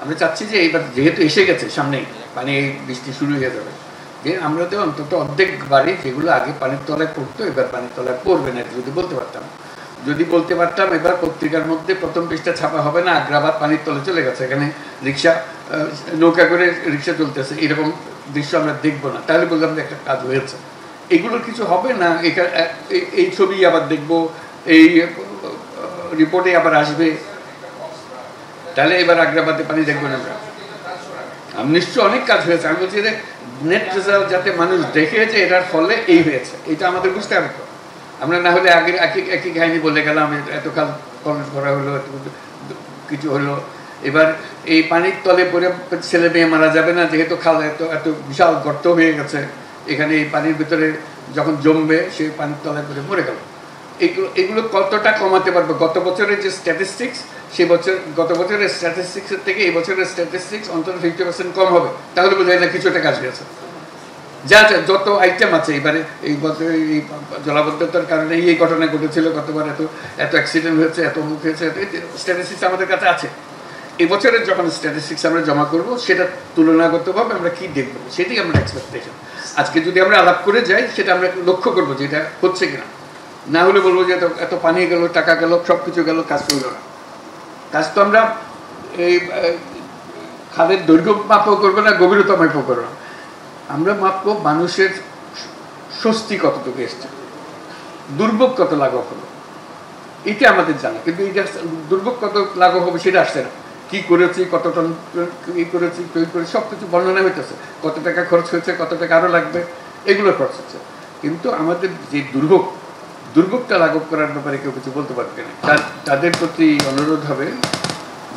আমরা চাচ্ছি যে এইবার যেহেতু এসে গেছে সামনে পানি, বৃষ্টি শুরু হয়ে যাবে, যে আমরা তো অন্তত অর্ধেক বাড়ি যেগুলো আগে পানির তলায় পড়তো এবার পানির তলায় পড়বে না, যদি বলতে পারতাম। এবার পত্রিকার মধ্যে প্রথম পৃষ্ঠা ছাপা হবে না আগ্রাবাদ পানির তলে চলে গেছে, এখানে রিক্সা, নৌকা করে রিক্সা চলতেছে, এরকম দৃশ্য আমরা দেখবো না, তাহলে বললাম যে একটা কাজ হয়েছে। এগুলোর কিছু হবে না, এই ছবি আবার দেখবো, এই রিপোর্টে আবার আসবে, তাহলে এবার আগ্রাবাদে পানি দেখবো না আমরা। নিশ্চয় অনেক কাজ হয়েছে, আমি বলছি যে নেট রেজাল্ট যাতে মানুষ দেখে যে এটার ফলে এই হয়েছে, এটা আমাদের বুঝতে হবে। আমরা না হলে আগে একই কাহিনী বলে গেলাম, এত কাজ করা হলো, এত কিছু হলো, এবার এই পানির তলে পড়ে ছেলে মেয়ে মারা যাবে না, যেহেতু খাল এত বিশাল গর্ত হয়ে গেছে, এখানে এই পানির ভিতরে যখন জমবে সেই পানির তলায় পড়ে মরে গেল। এগুলো কতটা কমাতে পারবো? গত বছরের যে স্ট্যাটিস্টিক্স, গত বছরের স্ট্যাটিস্টিক্সের থেকে এই বছরের স্ট্যাটিস্টিক্স অন্তত 50% কম হবে, তাহলে বোঝা যায় না কিছুটা কাজ হয়েছে। যা যত আইটেম আছে এবারে এই বছর এই জলাবদ্ধতার কারণে এই ঘটনা ঘটেছিল, গতবার এত অ্যাক্সিডেন্ট হয়েছে, এত মুখ হয়েছে, স্ট্যাটিস্টিক্স আমাদের কাছে আছে। এবছরের যখন স্ট্যাটিস্টিক্স আমরা জমা করব, সেটা তুলনাগতভাবে আমরা কি দেখবো, সেটাই আমরা এক্সপেকটেশন। আজকে যদি আমরা আলাপ করে যাই, সেটা আমরা লক্ষ্য করবো যে এটা হচ্ছে কিনা, না হলে বলবো যে এত পানি গেল, টাকা গেল, সব কিছু গেল, কাজ করল না। কাজ তো আমরা এই খালের দৈর্ঘ্য মাপও করবো না, গভীরতা মাপও করবো না, আমরা মাপবো মানুষের স্বস্তি কতটুকু এসছে, দুর্ভোগ কত লাঘব হলো, এটা আমাদের জানা। কিন্তু এটা দুর্ভোগ কত লাঘব হবে সেটা আসছে না। কি করেছি, কত টন ই করেছি, তৈরি করে সব কিছু বর্ণনা হইতেছে, কত টাকা খরচ হয়েছে, কত টাকা আরও লাগবে, এগুলো খরচ হচ্ছে। কিন্তু আমাদের যে দুর্ভোগটা লাঘব করার ব্যাপারে কেউ কিছু বলতে পারবে না। তাদের প্রতি অনুরোধ হবে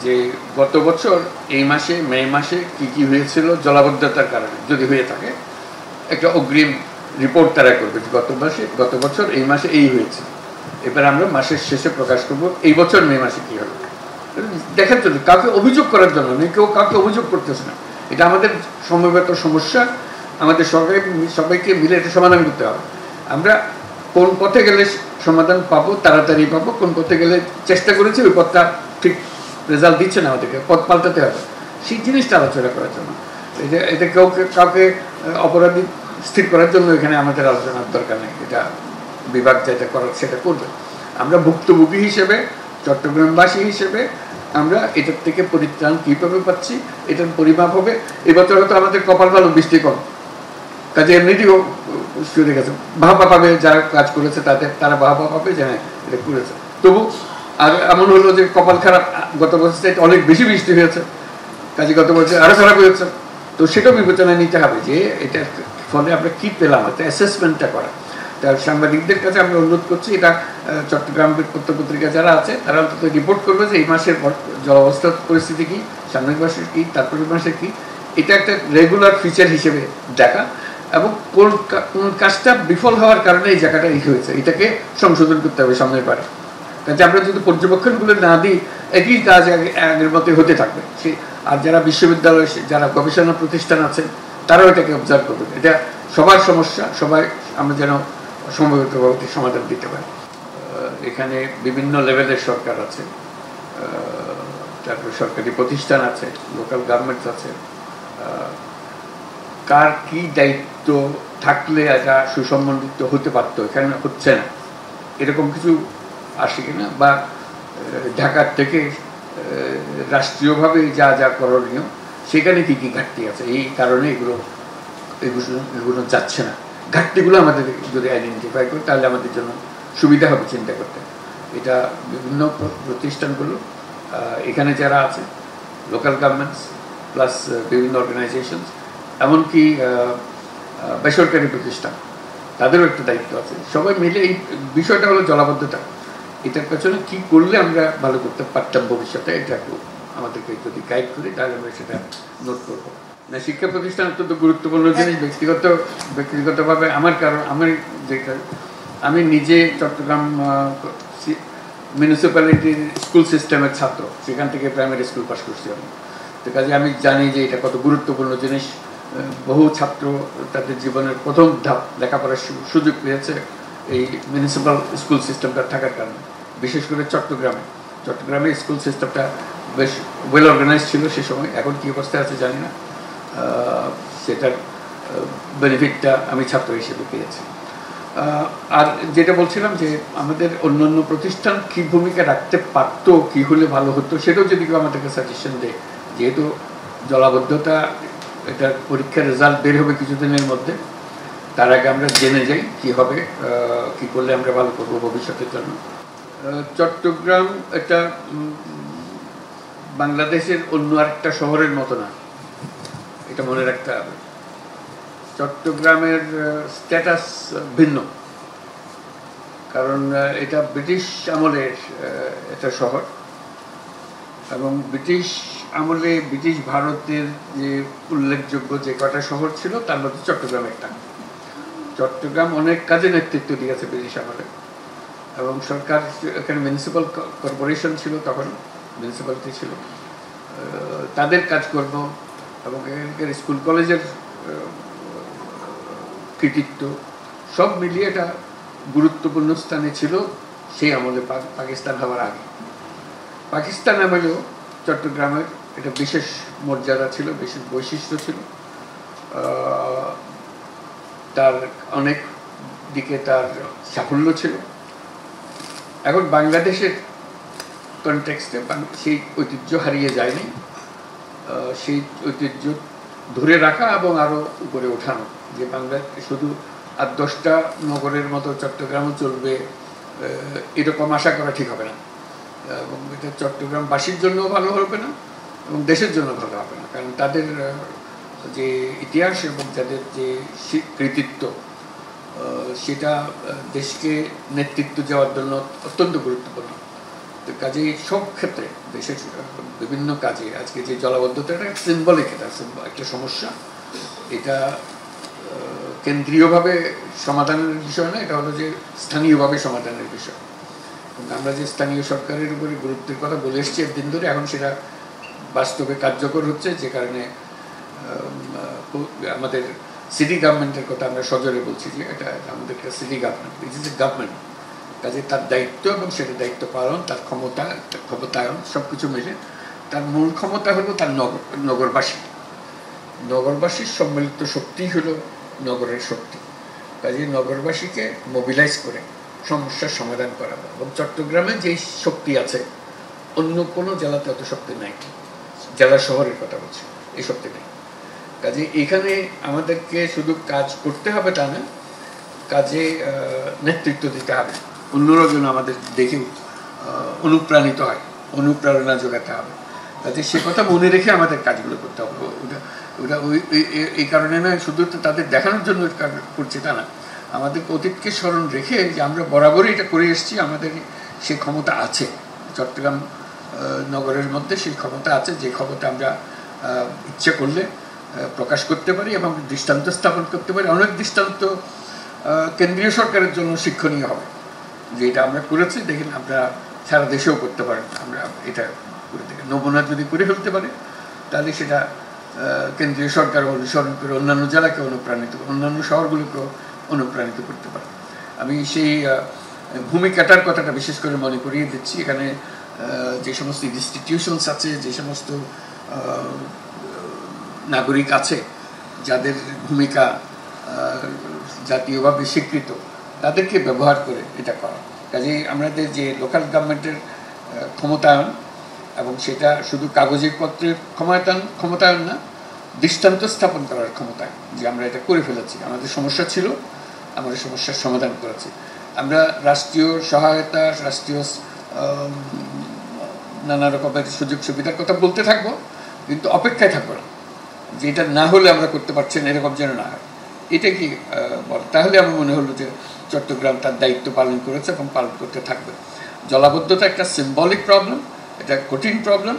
যে গত বছর এই মাসে, মে মাসে কি হয়েছিল জলাবদ্ধতার কারণে, যদি হয়ে থাকে একটা অগ্রিম রিপোর্ট তারা করবে যে গত বছর এই মাসে এই হয়েছে। এবার আমরা মাসের শেষে প্রকাশ করব এই বছর মে মাসে কি হলো, দেখার জন্য, কাউকে অভিযোগ করার জন্য নয়। কেউ কাউকে অভিযোগ করতেছে না, এটা আমাদের সমবেত সমস্যা, আমাদের সবাইকে মিলে এটা সমাধান করতে হবে। আমরা কোন পথে গেলে সমাধান পাবো, তাড়াতাড়ি পাবো, কোন পথে গেলে চেষ্টা করেছি ওই পথটা ঠিক রেজাল্ট দিচ্ছে না, আমাদেরকে পথ পাল্টাতে হবে, সেই জিনিসটা আলোচনা করার জন্য। এটা কাউকে অপরাধী স্থির করার জন্য এখানে আমাদের আলোচনার দরকার নেই। এটা বিভাগ যেটা করার সেটা করবে। আমরা ভুক্তভোগী হিসেবে, চট্টগ্রামবাসী হিসেবে আমরা এটার থেকে পরিত্রাণ কীভাবে পাচ্ছি, এটার পরিমাপ হবে। এবছর হয়তো আমাদের কপাল ভালো, বৃষ্টি কম, কাজে এমনিটিও শুরু গেছে, বাহবা পাবে যারা কাজ করেছে, তারা বাহবা পাবে যে হ্যাঁ এটা করেছে। তবু আর এমন হলো যে কপাল খারাপ, গত বছর অনেক বেশি বৃষ্টি হয়েছে, কাজে গত বছর আরও খারাপ হয়েছে। তো সেটাও বিবেচনায় নিতে হবে যে এটার ফলে আমরা কী পেলাম, একটা অ্যাসেসমেন্টটা করা। তার সাংবাদিকদের কাছে আমি অনুরোধ করছি, এটা চট্টগ্রাম পত্রপত্রিকা যারা আছে তারা অন্তত রিপোর্ট করবে যে এই মাসের জলাবস্থার পরিস্থিতি কী, সামনের মাসের কী, তারপরের মাসের কী। এটা একটা রেগুলার ফিচার হিসেবে দেখা, এবং কোন কাজটা বিফল হওয়ার কারণে এই জায়গাটা এই হয়েছে, এটাকে সংশোধন করতে হবে সামনের পারে। কাজে আমরা যদি পর্যবেক্ষণগুলো না দিই, একই কাজ আগের মতোই হতে থাকবে। আর যারা বিশ্ববিদ্যালয়, যারা গবেষণা প্রতিষ্ঠান আছে, তারাও এটাকে অবজার্ভ করবে। এটা সবার সমস্যা, সবাই আমরা যেন সম্মিলিতভাবে সমাধান দিতে পারি। এখানে বিভিন্ন লেভেলের সরকার আছে, তারপরে সরকারি প্রতিষ্ঠান আছে, লোকাল গভর্নমেন্টস আছে। কার কি দায়িত্ব থাকলে এটা সুসম্বন্ধিত হতে পারতো, এখানে হচ্ছে না, এরকম কিছু আসে কিনা, বা ঢাকার থেকে রাষ্ট্রীয়ভাবে যা যা করণীয় সেখানে কি কি ঘাটতি আছে, এই কারণে এগুলো যাচ্ছে না। ঘাটতিগুলো আমাদের যদি আইডেন্টিফাই করি তাহলে আমাদের জন্য সুবিধা হবে চিন্তা করতে। এটা বিভিন্ন প্রতিষ্ঠানগুলো এখানে যারা আছে, লোকাল গভর্নমেন্টস প্লাস বিভিন্ন অর্গানাইজেশনস, এমনকি বেসরকারি প্রতিষ্ঠান, তাদেরও একটা দায়িত্ব আছে। সবাই মিলে এই বিষয়টা হলো জলাবদ্ধতা, এটার পেছনে কী করলে আমরা ভালো করতে পারতাম ভবিষ্যতে, এটা একটু আমাদেরকে যদি গাইড করি তাহলে আমরা সেটা নোট করবো। না, শিক্ষা প্রতিষ্ঠান অত্যন্ত গুরুত্বপূর্ণ জিনিস। ব্যক্তিগতভাবে আমি নিজে চট্টগ্রাম মিউনিসিপ্যালিটির স্কুল সিস্টেমের ছাত্র, সেখান থেকে প্রাইমারি স্কুল পাস করছি আমি। তো কাজে আমি জানি যে এটা কত গুরুত্বপূর্ণ জিনিস। বহু ছাত্র তাদের জীবনের প্রথম ধাপ লেখাপড়ার সুযোগ পেয়েছে এই মিউনিসিপ্যাল স্কুল সিস্টেমটা থাকার কারণে। বিশেষ করে চট্টগ্রামে স্কুল সিস্টেমটা বেশ ওয়েল অর্গানাইজ ছিল সে সময়। এখন কী অবস্থায় আছে জানি না, সেটার বেনিফিটটা আমি ছাত্র হিসেবে পেয়েছি। আর যেটা বলছিলাম যে আমাদের অন্যান্য প্রতিষ্ঠান কী ভূমিকা রাখতে পারত, কী হলে ভালো হতো, সেটাও যদি কেউ আমাদেরকে সাজেশন দেয়। যেহেতু জলাবদ্ধতা, এটার পরীক্ষার রেজাল্ট বের হবে কিছুদিনের মধ্যে, তার আগে আমরা জেনে যাই কী হবে, কী করলে আমরা ভালো করবো ভবিষ্যতের জন্য। চট্টগ্রাম এটা বাংলাদেশের অন্য আরেকটা শহরের মতো না, এটা মনে রাখতে হবে। চট্টগ্রামের স্ট্যাটাস ভিন্ন, কারণ এটা ব্রিটিশ আমলের একটা শহর, এবং ব্রিটিশ আমলে ব্রিটিশ ভারতের যে উল্লেখযোগ্য যে কটা শহর ছিল তার মধ্যে চট্টগ্রাম একটা। চট্টগ্রাম অনেক কাজে নেতৃত্ব দিয়েছে ব্রিটিশ আমলে, এবং সরকার এখানে মিউনিসিপ্যাল কর্পোরেশন ছিল, তখন মিউনিসিপ্যালিটি ছিল, তাদের কাজকর্ম এবং এখানকার স্কুল কলেজের কৃতিত্ব সব মিলিয়ে এটা গুরুত্বপূর্ণ স্থানে ছিল সেই আমলে, পাকিস্তান হওয়ার আগে। পাকিস্তান আমলেও চট্টগ্রামের এটা বিশেষ মর্যাদা ছিল, বিশেষ বৈশিষ্ট্য ছিল, তার অনেক দিকে তার সাফল্য ছিল। এখন বাংলাদেশের কনটেক্সটে সেই ঐতিহ্য হারিয়ে যায়নি, সেই ঐতিহ্য ধরে রাখা এবং আরও উপরে ওঠানো, যে বাংলা শুধু 8-10টা নগরের মতো চট্টগ্রামও চলবে এরকম আশা করা ঠিক হবে না, এবং এটা চট্টগ্রামবাসীর জন্যও ভালো হবে না এবং দেশের জন্য ভালো হবে না, কারণ তাদের যে ইতিহাস এবং তাদের যে কৃতিত্ব সেটা দেশকে নেতৃত্ব দেওয়ার জন্য অত্যন্ত গুরুত্বপূর্ণ। তো কাজেই সব ক্ষেত্রে দেশের বিভিন্ন কাজে আজকে যে জলাবদ্ধতাটা সিম্বলিক, এটা একটা সমস্যা, এটা কেন্দ্রীয়ভাবে সমাধানের বিষয় না, এটা হলো যে স্থানীয়ভাবে সমাধানের বিষয়। আমরা যে স্থানীয় সরকারের উপরে গুরুত্বের কথা বলে এসেছি একদিন ধরে, এখন সেটা বাস্তবে কার্যকর হচ্ছে, যে কারণে আমাদের সিটি গভর্নমেন্টের কথা আমরা সজোরে বলছি যে এটা আমাদের একটা city government, it is a government. কাজে তার দায়িত্ব এবং সেটা দায়িত্ব পালন, তার ক্ষমতায়ন সব কিছু মিলে তার মূল ক্ষমতা হলো তার নগরবাসীর সম্মিলিত শক্তি হলো নগরের শক্তি। কাজে নগরবাসীকে মোবিলাইজ করে সমস্যার সমাধান করা, এবং চট্টগ্রামে যেই শক্তি আছে অন্য কোনো জেলাতে অত শক্তি নাই, জেলা শহরের কথা বলছি, এই শক্তি নেই। কাজে এখানে আমাদেরকে শুধু কাজ করতে হবে তা না, কাজে নেতৃত্ব দিতে হবে, অন্যরা যেন আমাদের দেখে অনুপ্রাণিত হয়, অনুপ্রেরণা যোগাতে হবে। কাজে সে কথা মনে রেখে আমাদের কাজগুলো করতে হবে। ওটা এই কারণে না শুধু তো তাদের দেখানোর জন্য করছে তা না, আমাদের অতীতকে স্মরণ রেখে যে আমরা বরাবরই এটা করে এসেছি, আমাদের সেই ক্ষমতা আছে চট্টগ্রাম নগরের মধ্যে, সেই ক্ষমতা আছে, যে ক্ষমতা আমরা ইচ্ছে করলে প্রকাশ করতে পারি এবং দৃষ্টান্ত স্থাপন করতে পারি। অনেক দৃষ্টান্ত কেন্দ্রীয় সরকারের জন্য শিক্ষণীয় হবে, যে এটা আমরা করেছি, দেখেন আমরা সারা দেশেও করতে পারেন, আমরা এটা করে দেখি। নমুনা যদি করে ফেলতে পারে তাহলে সেটা কেন্দ্রীয় সরকার অনুসরণ করে অন্যান্য জেলাকে অনুপ্রাণিত, অন্যান্য শহরগুলোকেও অনুপ্রাণিত করতে পারে। আমি সেই ভূমিকাটার কথাটা বিশেষ করে মনে করিয়ে দিচ্ছি। এখানে যে সমস্ত ইনস্টিটিউশনস আছে, যে সমস্ত নাগরিক আছে যাদের ভূমিকা জাতীয়ভাবে স্বীকৃত, তাদেরকে ব্যবহার করে এটা করা। কাজেই আমাদের যে লোকাল গভর্নমেন্টের ক্ষমতায়ন, এবং সেটা শুধু কাগজের পত্রের ক্ষমতায়ন না, দৃষ্টান্ত স্থাপন করার ক্ষমতায়ন, যে আমরা এটা করে ফেলেছি, আমাদের সমস্যা ছিল, আমাদের সমস্যার সমাধান করেছি। আমরা রাষ্ট্রীয় সহায়তা, রাষ্ট্রীয় নানা রকমের সুযোগ সুবিধার কথা বলতে থাকবো, কিন্তু অপেক্ষায় থাকবো না যে এটা না হলে আমরা করতে পারছি না, এরকম যেন না হয়। এটা কি তাহলে আমার মনে হলো যে চট্টগ্রাম তার দায়িত্ব পালন করেছে এবং পালন করতে থাকবে। জলাবদ্ধতা একটা সিম্বলিক প্রবলেম, এটা কঠিন প্রবলেম,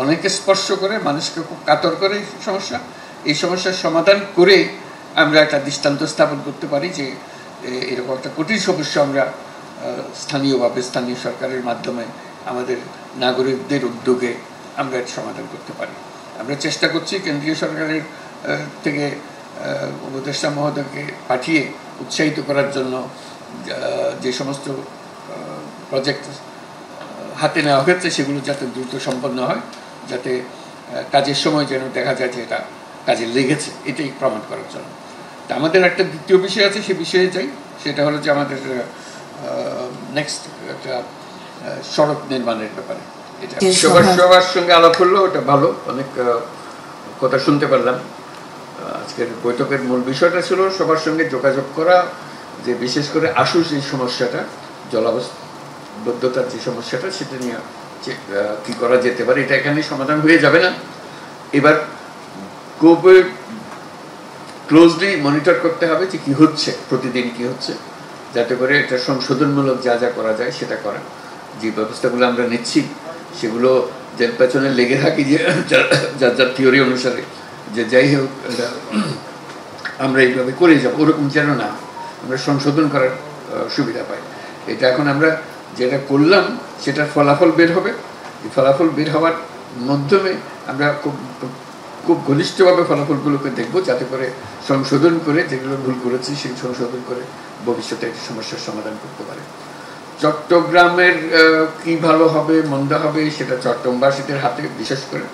অনেকে স্পর্শ করে, মানুষকে খুব কাতর করে সমস্যা। এই সমস্যার সমাধান করে আমরা একটা দৃষ্টান্ত স্থাপন করতে পারি যে এরকম একটা কঠিন সমস্যা আমরা স্থানীয়ভাবে, স্থানীয় সরকারের মাধ্যমে, আমাদের নাগরিকদের উদ্যোগে আমরা এর সমাধান করতে পারি। আমরা চেষ্টা করছি কেন্দ্রীয় সরকারের থেকে উপদেষ্টা মহোদয়কে পাঠিয়ে উৎসাহিত করার জন্য যে সমস্ত প্রজেক্ট হাতে নেওয়া হয়েছে সেগুলো যাতে দ্রুত সম্পন্ন হয়, যাতে কাজের সময় যেন দেখা যায় যে এটা কাজে লেগেছে, এটাই প্রমাণ করার জন্য। তা আমাদের একটা দ্বিতীয় বিষয় আছে, সে বিষয়ে যাই। সেটা হলো যে আমাদের নেক্সট একটা সড়ক নির্মাণের ব্যাপারে। এটা সবার সঙ্গে আলাপ হলো, ওটা ভালো, অনেক কথা শুনতে পারলাম। আজকের বৈঠকের মূল বিষয়টা ছিল সবার সঙ্গে যোগাযোগ করা, যে বিশেষ করে আশু যে সমস্যাটা, জলাবদ্ধতার যে সমস্যাটা, সেটা নিয়ে কি করা যেতে পারে। এটা এখানে সমাধান হয়ে যাবে না, এবার খুব ক্লোজলি মনিটর করতে হবে যে কি হচ্ছে, প্রতিদিন কি হচ্ছে, যাতে করে এটা সংশোধনমূলক যা যা করা যায় সেটা করা। যে ব্যবস্থাগুলো আমরা নিচ্ছি সেগুলো যে পেছনে লেগে থাকি, যে যার যার থিওরি অনুসারে, যে যাই হোক আমরা এইভাবে করে যাব, ওরকম যেন না, আমরা সংশোধন করার সুবিধা পাই। এটা এখন আমরা যেটা করলাম সেটার ফলাফল বের হবে, এই ফলাফল বের হওয়ার মাধ্যমে আমরা খুব ঘনিষ্ঠভাবে ফলাফলগুলোকে দেখব, যাতে করে সংশোধন করে যেগুলো ভুল করেছি সেই সংশোধন করে ভবিষ্যতে একটি সমস্যার সমাধান করতে পারে। চট্টগ্রামের কি ভালো হবে মন্দ হবে সেটা চট্টগ্রামবাসীদের হাতে বিশেষ করে।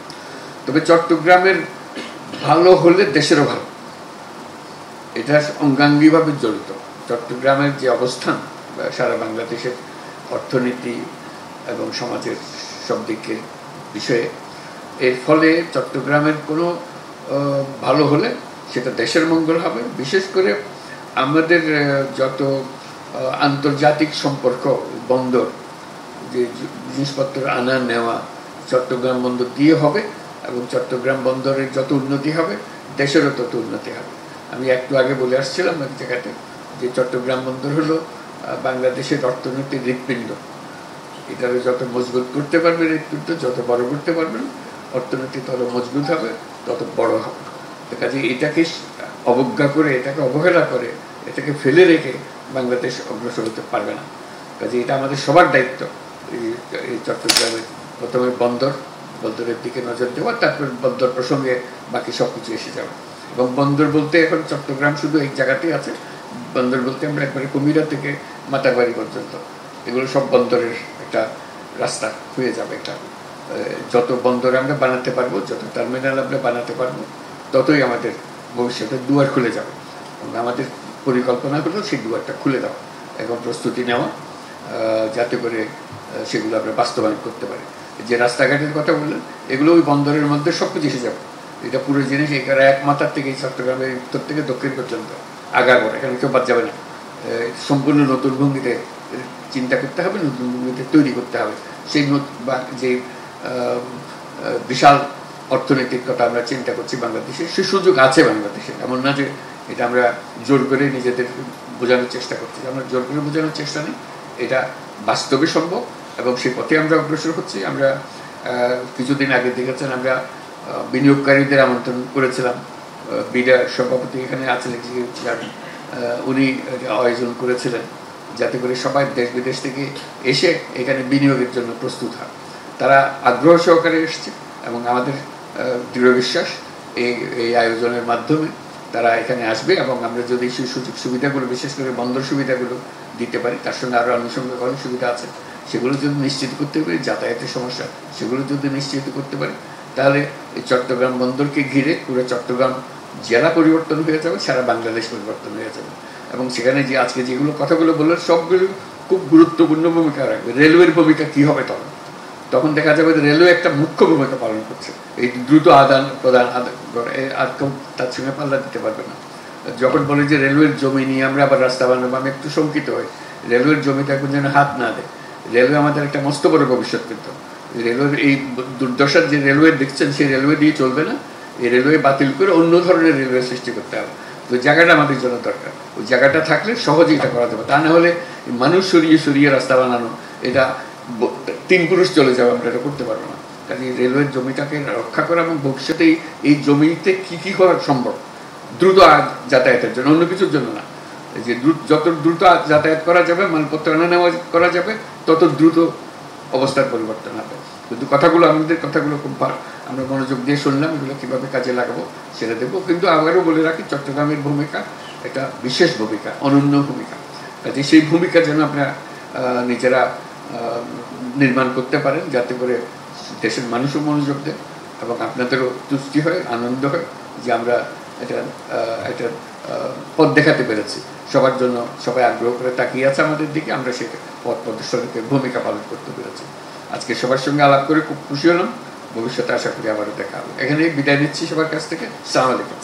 তবে চট্টগ্রামের ভালো হলে দেশেরও ভালো, এটা অঙ্গাঙ্গিভাবে জড়িত। চট্টগ্রামের যে অবস্থান সারা বাংলাদেশের অর্থনীতি এবং সমাজের সব দিকের বিষয়ে, এর ফলে চট্টগ্রামের কোনো ভালো হলে সেটা দেশের মঙ্গল হবে। বিশেষ করে আমাদের যত আন্তর্জাতিক সম্পর্ক, বন্দর, যে জিনিসপত্র আনা নেওয়া চট্টগ্রাম বন্দর দিয়ে হবে, এবং চট্টগ্রাম বন্দরের যত উন্নতি হবে দেশেরও তত উন্নতি হবে। আমি একটু আগে বলে আসছিলাম এক জায়গাতে যে চট্টগ্রাম বন্দর হলো বাংলাদেশের অর্থনীতির হৃৎপিণ্ড। এটাকে যত মজবুত করতে পারবে হৃৎপিণ্ড, যত বড় করতে পারবেন অর্থনীতি তত মজবুত হবে, তত বড় হবে। কাজে এটাকে অবজ্ঞা করে, এটাকে অবহেলা করে, এটাকে ফেলে রেখে বাংলাদেশ অগ্রসর হতে পারবে না। কাজে এটা আমাদের সবার দায়িত্ব, এই চট্টগ্রামের প্রথমে বন্দরের দিকে নজর দেওয়া, তারপর বন্দর প্রসঙ্গে বাকি সব কিছু এসে যাবে। এবং বন্দর বলতে এখন চট্টগ্রাম শুধু এক জায়গাতেই আছে। বন্দর বলতে আমরা একবারে কুমিরা থেকে মাতারবাড়ি পর্যন্ত, এগুলো সব বন্দরের একটা রাস্তা হয়ে যাবে। এটা যত বন্দর আমরা বানাতে পারবো, যত টার্মিনাল আমরা বানাতে পারবো, ততই আমাদের ভবিষ্যতে দুয়ার খুলে যাবে। আমাদের পরিকল্পনা হলো সেই দুয়ারটা খুলে দেওয়া, এখন প্রস্তুতি নেওয়া, যাতে করে সেগুলো আমরা বাস্তবায়ন করতে পারি। যে রাস্তাঘাটের কথা বললেন, এগুলো ওই বন্দরের মধ্যে সব কিছু এসে যাবে। এটা পুরো জিনিস এখানে এক মাথার থেকে চট্টগ্রামের উত্তর থেকে দক্ষিণ পর্যন্ত আগাগোড়, এখানে কেউ বাদ যাবে না। সম্পূর্ণ নতুন ভঙ্গিতে চিন্তা করতে হবে, নতুন ভঙ্গিতে তৈরি করতে হবে। সেই যে বিশাল অর্থনৈতিক কথা আমরা চিন্তা করছি বাংলাদেশে, সে সুযোগ আছে বাংলাদেশে। এমন না যে এটা আমরা জোর করে নিজেদের বোঝানোর চেষ্টা করছি, আমরা জোর করে বোঝানোর চেষ্টা নেই, এটা বাস্তবে সম্ভব এবং সেই পথে আমরা অগ্রসর হচ্ছি। আমরা কিছুদিন আগে দেখেছেন আমরা বিনিয়োগকারীদের আমন্ত্রণ করেছিলাম, বিডা সভাপতি এখানে আছেন, উনি আয়োজন করেছিলেন, যাতে করে সবাই দেশ বিদেশ থেকে এসে এখানে বিনিয়োগের জন্য প্রস্তুত হয়। তারা আগ্রহ সহকারে এসছে এবং আমাদের দৃঢ় বিশ্বাস এই আয়োজনের মাধ্যমে তারা এখানে আসবে, এবং আমরা যদি সেই সুযোগ সুবিধাগুলো, বিশেষ করে বন্দর সুবিধাগুলো দিতে পারি, তার সঙ্গে আরও আনুষঙ্গিক অনেক সুবিধা আছে, সেগুলো যদি নিশ্চিত করতে পারি, যাতায়াতের সমস্যা সেগুলো যদি নিশ্চিত করতে পারি, তাহলে এই চট্টগ্রাম বন্দরকে ঘিরে পুরো চট্টগ্রাম জেলা পরিবর্তন হয়ে যাবে, সারা বাংলাদেশ পরিবর্তন হয়ে যাবে। এবং সেখানে যে আজকে যেগুলো কথাগুলো বললেন সবগুলো খুব গুরুত্বপূর্ণ ভূমিকা রাখবে। রেলওয়ের ভূমিকা কী হবে তখন দেখা যাবে যে রেলওয়ে একটা মুখ্য ভূমিকা পালন করছে। এই দ্রুত আদান প্রদান আর কেউ তার সঙ্গে পাল্লা দিতে পারবে না। যখন বলি যে রেলওয়ের জমি নিয়ে আমরা আবার রাস্তা বানাবো, আমি একটু শঙ্কিত হই। রেলওয়ের জমিতে এখন যেন হাত না দেয়। রেলওয়ে আমাদের একটা মস্ত বড় ভবিষ্যৎ, কিন্তু রেলওয়ের এই দুর্দশার যে রেলওয়ে দেখছেন সেই রেলওয়ে দিয়ে চলবে না। এই রেলওয়ে বাতিল করে অন্য ধরনের রেলওয়ে সৃষ্টি করতে হবে। তো জায়গাটা আমাদের জন্য দরকার, ওই জায়গাটা থাকলে সহজেই এটা করা যাবে। তা না হলে মানুষ সরিয়ে সরিয়ে রাস্তা বানানো, এটা 3 পুরুষ চলে যাবে, আমরা এটা করতে পারবো না। কাজে রেলওয়ের জমিটাকে রক্ষা করা এবং ভবিষ্যতে এই জমিতে কি কি করা সম্ভব দ্রুত যাতায়াতের জন্য, অন্য কিছুর জন্য না। যে যত দ্রুত যাতায়াত করা যাবে, মালপত্র আনা নেওয়া করা যাবে, তত দ্রুত অবস্থার পরিবর্তন হবে। কিন্তু আমাদের কথাগুলো খুব আমরা মনোযোগ দিয়ে শুনলাম, এগুলো কীভাবে কাজে লাগাবো সেটা দেখবো। কিন্তু আবারও বলে রাখি, চট্টগ্রামের ভূমিকা একটা বিশেষ ভূমিকা, অনন্য ভূমিকা। কাজে সেই ভূমিকা যেন আপনারা নিজেরা নির্মাণ করতে পারেন, যাতে করে দেশের মানুষও মনোযোগ দেয় এবং আপনাদেরও তুষ্টি হয়, আনন্দ হয় যে আমরা এটা পথ দেখাতে পেরেছি। সবার জন্য সবাই আগ্রহ করে তাকিয়ে আছে আমাদের দিকে, আমরা সেই পথ প্রদর্শনীতে ভূমিকা পালন করতে পেরেছি। আজকে সবার সঙ্গে আলাপ করে খুব খুশি হলাম। ভবিষ্যতে আশা করি আবারও দেখা হবে। এখানেই বিদায় নিচ্ছি সবার কাছ থেকে। আসসালামু আলাইকুম।